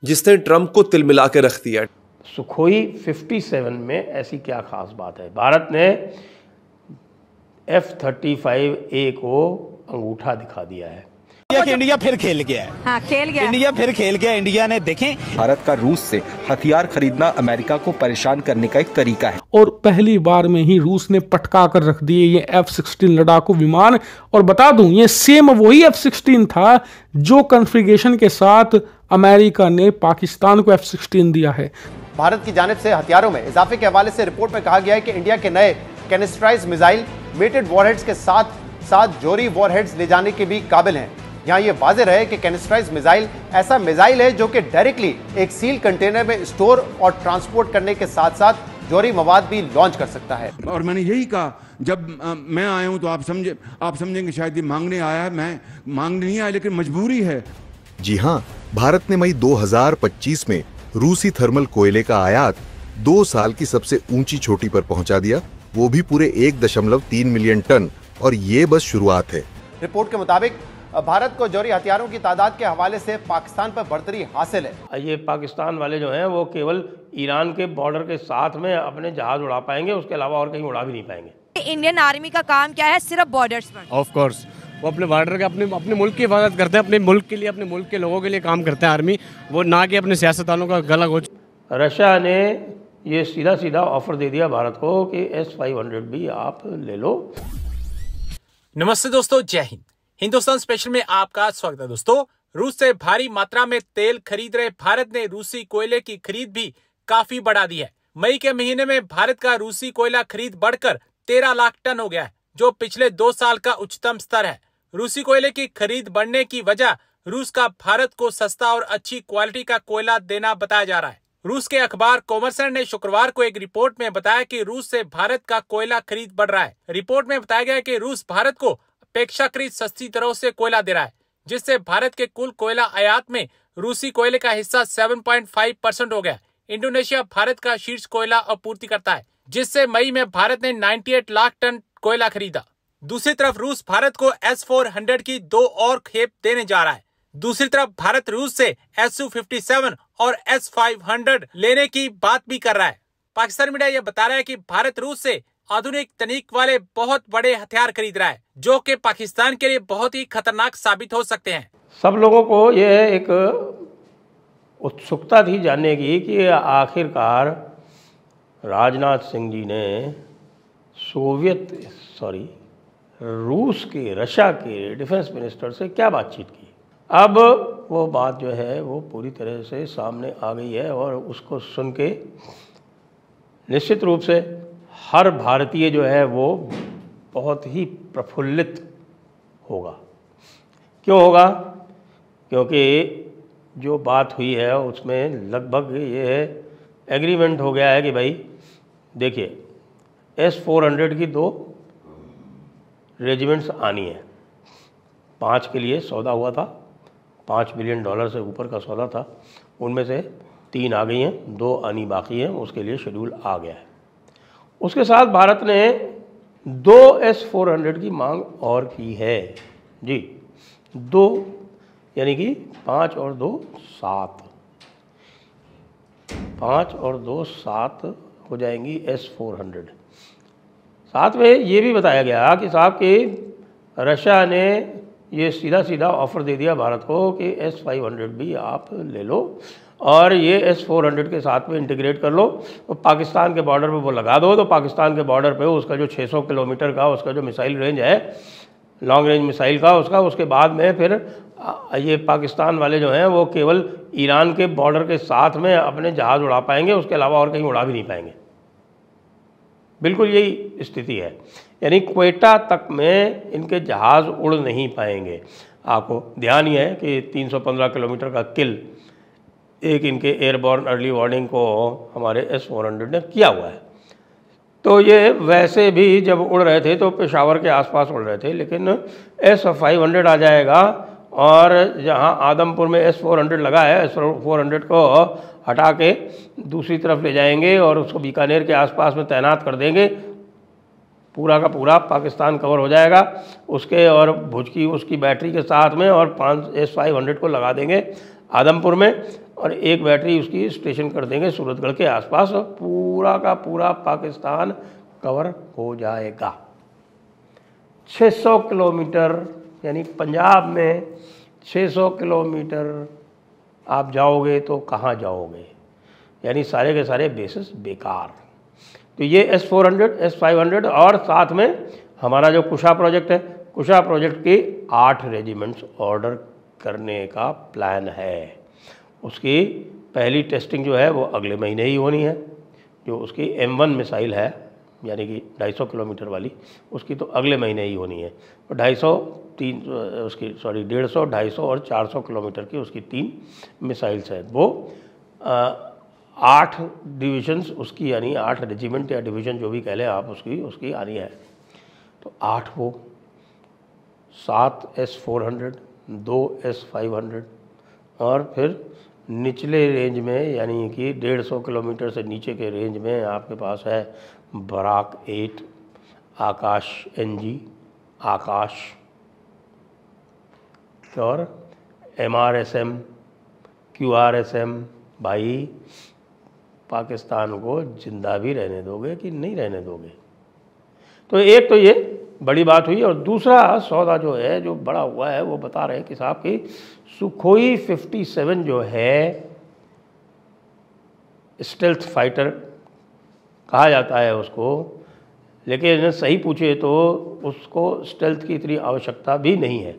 जिसने ट्रंप को तिलमिला के रख दिया। सुखोई 57 में ऐसी क्या खास बात है? भारत ने F-35A को अंगूठा दिखा दिया है। इंडिया फिर खेल गया है। हाँ, खेल गया। इंडिया फिर खेल गया। इंडिया ने देखें, भारत का रूस से हथियार खरीदना अमेरिका को परेशान करने का एक तरीका है। और पहली बार में ही रूस ने पटका कर रख दिए ये F-16 लड़ाकू विमान। और बता दूं, ये सेम वही F-16 था जो कॉन्फ़िगरेशन के साथ अमेरिका ने पाकिस्तान को F-16 दिया है। भारत की जानिब से हथियारों में इजाफे के हवाले से रिपोर्ट में कहा गया है कि इंडिया के नए कैनिस्ट्राइज मिसाइल मेटेड वॉरहेड्स के साथ साथ जोरी वॉरहेड्स ले जाने के भी काबिल हैं। यहाँ ये वाज़े रहे कि कैनिस्ट्राइज मिसाइल ऐसा मिसाइल है जो कि डायरेक्टली एक सील कंटेनर में स्टोर और ट्रांसपोर्ट करने के साथ साथ जोरी मवाद भी लॉन्च कर सकता है। और मैंने यही कहा, जब मैं आया हूं तो आप समझेंगे शायद ये मांगने आया है। मैं मांगने नहीं आया, लेकिन मजबूरी है। जी हाँ, भारत ने मई 2025 में रूसी थर्मल कोयले का आयात 2 साल की सबसे ऊंची चोटी पर पहुंचा दिया, वो भी पूरे 1.3 मिलियन टन। और ये बस शुरुआत है। रिपोर्ट के मुताबिक भारत को जोरी हथियारों की तादाद के हवाले से पाकिस्तान पर बढ़तरी हासिल है। ये पाकिस्तान वाले जो हैं वो केवल ईरान के बॉर्डर के साथ में अपने जहाज उड़ा पाएंगे, उसके अलावा और कहीं उड़ा भी नहीं पाएंगे। इंडियन आर्मी का काम क्या है? सिर्फ बॉर्डर्स पर। ऑफ कोर्स वो अपने बॉर्डर के अपने मुल्क की हिफाजत करते हैं, अपने मुल्क के लिए, अपने मुल्क के लोगों के लिए काम करते हैं आर्मी, वो ना कि अपने सियासतदानों का गला घोंच। रशिया ने ये सीधा सीधा ऑफर दे दिया भारत को कि S-500 भी आप ले लो। नमस्ते दोस्तों, जय हिंद। हिंदुस्तान स्पेशल में आपका स्वागत है। दोस्तों, रूस से भारी मात्रा में तेल खरीद रहे भारत ने रूसी कोयले की खरीद भी काफी बढ़ा दी है। मई के महीने में भारत का रूसी कोयला खरीद बढ़कर 13 लाख टन हो गया है, जो पिछले 2 साल का उच्चतम स्तर है। रूसी कोयले की खरीद बढ़ने की वजह रूस का भारत को सस्ता और अच्छी क्वालिटी का कोयला देना बताया जा रहा है। रूस के अखबार कॉमर्सेंट ने शुक्रवार को एक रिपोर्ट में बताया कि रूस से भारत का कोयला खरीद बढ़ रहा है। रिपोर्ट में बताया गया कि रूस भारत को अपेक्षाकृत सस्ती दरों से कोयला दे रहा है, जिससे भारत के कुल कोयला आयात में रूसी कोयले का हिस्सा 7.5% हो गया। इंडोनेशिया भारत का शीर्ष कोयला आपूर्ति करता है, जिससे मई में भारत ने 98 लाख टन कोयला खरीदा। दूसरी तरफ रूस भारत को S-400 की 2 और खेप देने जा रहा है। दूसरी तरफ भारत रूस से Su-57 और S-500 लेने की बात भी कर रहा है। पाकिस्तान मीडिया यह बता रहा है कि भारत रूस से आधुनिक तकनीक वाले बहुत बड़े हथियार खरीद रहा है, जो कि पाकिस्तान के लिए बहुत ही खतरनाक साबित हो सकते हैं। सब लोगों को यह एक उत्सुकता थी जानने की कि आखिरकार राजनाथ सिंह जी ने रूस के, रशिया के डिफेंस मिनिस्टर से क्या बातचीत की। अब वो बात जो है वो पूरी तरह से सामने आ गई है और उसको सुन के निश्चित रूप से हर भारतीय जो है वो बहुत ही प्रफुल्लित होगा। क्यों होगा? क्योंकि जो बात हुई है उसमें लगभग ये एग्रीमेंट हो गया है कि भाई देखिए, S-400 की 2 रेजिमेंट्स आनी है। 5 के लिए सौदा हुआ था, $5 बिलियन से ऊपर का सौदा था। उनमें से 3 आ गई हैं, 2 आनी बाकी हैं, उसके लिए शेड्यूल आ गया है। उसके साथ भारत ने 2 S-400 की मांग और की है जी। 2 यानी कि 5 और 2 7, 5 और 2 7 हो जाएंगी S-400। साथ में ये भी बताया गया कि साहब कि रशिया ने ये सीधा सीधा ऑफर दे दिया भारत को कि S-500 भी आप ले लो और ये S-400 के साथ में इंटीग्रेट कर लो, तो पाकिस्तान के बॉर्डर पे वो लगा दो। तो पाकिस्तान के बॉर्डर पे उसका जो 600 किलोमीटर का उसका जो मिसाइल रेंज है, लॉन्ग रेंज मिसाइल का उसका, उसके बाद में फिर ये पाकिस्तान वाले जो हैं वो केवल ईरान के बॉर्डर के साथ में अपने जहाज़ उड़ा पाएंगे, उसके अलावा और कहीं उड़ा भी नहीं पाएंगे। बिल्कुल यही स्थिति है, यानी क्वेटा तक में इनके जहाज़ उड़ नहीं पाएंगे। आपको ध्यान ही है कि 315 किलोमीटर का किल एक इनके एयरबॉर्न अर्ली वार्निंग को हमारे S-400 ने किया हुआ है। तो ये वैसे भी जब उड़ रहे थे तो पेशावर के आसपास उड़ रहे थे, लेकिन S-500 आ जाएगा और जहां आदमपुर में S-400 लगा है, S-400 को हटा के दूसरी तरफ ले जाएंगे और उसको बीकानेर के आसपास में तैनात कर देंगे। पूरा का पूरा पाकिस्तान कवर हो जाएगा उसके, और भुज की उसकी बैटरी के साथ में, और 5 S-500 को लगा देंगे आदमपुर में। और एक बैटरी उसकी स्टेशन कर देंगे सूरतगढ़ के आसपास, और पूरा का पूरा पाकिस्तान कवर हो जाएगा। 600 किलोमीटर, यानी पंजाब में 600 किलोमीटर आप जाओगे तो कहाँ जाओगे, यानी सारे के सारे बेसिस बेकार। तो ये S-400, S-500 और साथ में हमारा जो कुशा प्रोजेक्ट है, कुशा प्रोजेक्ट के 8 रेजिमेंट्स ऑर्डर करने का प्लान है। उसकी पहली टेस्टिंग जो है वो अगले महीने ही होनी है। जो उसकी M1 मिसाइल है, यानी कि 250 किलोमीटर वाली, उसकी तो अगले महीने ही होनी है। तो 150 250 और 400 किलोमीटर की उसकी 3 मिसाइल्स हैं। वो 8 डिविजन्स उसकी, यानी 8 रेजिमेंट या डिवीज़न जो भी कह लें आप, उसकी आनी है। तो 8 वो, 7 S-400, 2 S-500 और फिर निचले रेंज में, यानी कि 150 किलोमीटर से नीचे के रेंज में आपके पास है बराक 8, आकाश NG, आकाश, और MRSM, QRSM। भाई पाकिस्तान को जिंदा भी रहने दोगे कि नहीं रहने दोगे? तो एक तो ये बड़ी बात हुई, और दूसरा सौदा जो है, जो बड़ा हुआ है, वो बता रहे हैं कि साहब कि सुखोई 57 जो है, स्टेल्थ फाइटर कहा जाता है उसको, लेकिन सही पूछे तो उसको स्टेल्थ की इतनी आवश्यकता भी नहीं है।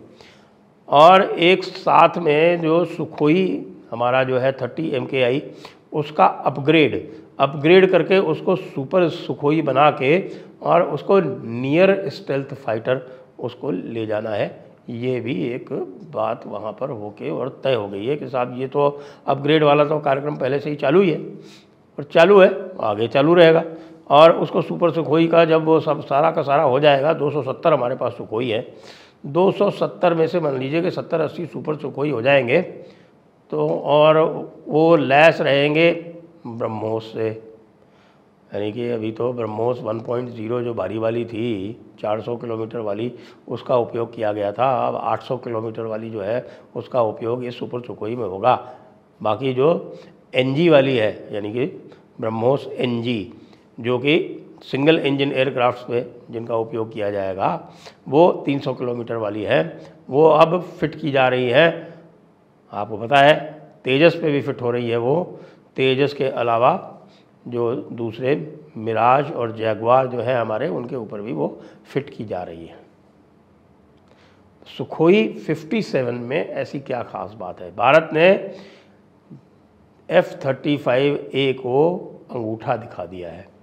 और एक साथ में जो सुखोई हमारा जो है 30 MKI, उसका अपग्रेड करके उसको सुपर सुखोई बना के और उसको नियर स्टेल्थ फाइटर उसको ले जाना है। ये भी एक बात वहाँ पर होके और तय हो गई है कि साहब ये तो अपग्रेड वाला तो कार्यक्रम पहले से ही चालू ही है, और चालू है, आगे चालू रहेगा। और उसको सुपर सुखोई का जब वो सब सारा का सारा हो जाएगा, 270 हमारे पास सुखोई है, 270 में से मान लीजिए कि 70-80 सुपर सुखोई हो जाएंगे, तो और वो लैस रहेंगे ब्रह्मोस से। यानी कि अभी तो ब्रह्मोस 1.0 जो भारी वाली थी, 400 किलोमीटर वाली, उसका उपयोग किया गया था। अब 800 किलोमीटर वाली जो है उसका उपयोग इस सुपर सुखोई में होगा। बाकी जो NG वाली है, यानी कि ब्रह्मोस NG, जो कि सिंगल इंजन एयरक्राफ्ट्स पे जिनका उपयोग किया जाएगा, वो 300 किलोमीटर वाली है, वो अब फिट की जा रही है। आपको पता है तेजस पे भी फिट हो रही है। वो तेजस के अलावा जो दूसरे मिराज और जैगवार जो है हमारे, उनके ऊपर भी वो फिट की जा रही है। सुखोई 57 में ऐसी क्या खास बात है? भारत ने F-35A को अंगूठा दिखा दिया है।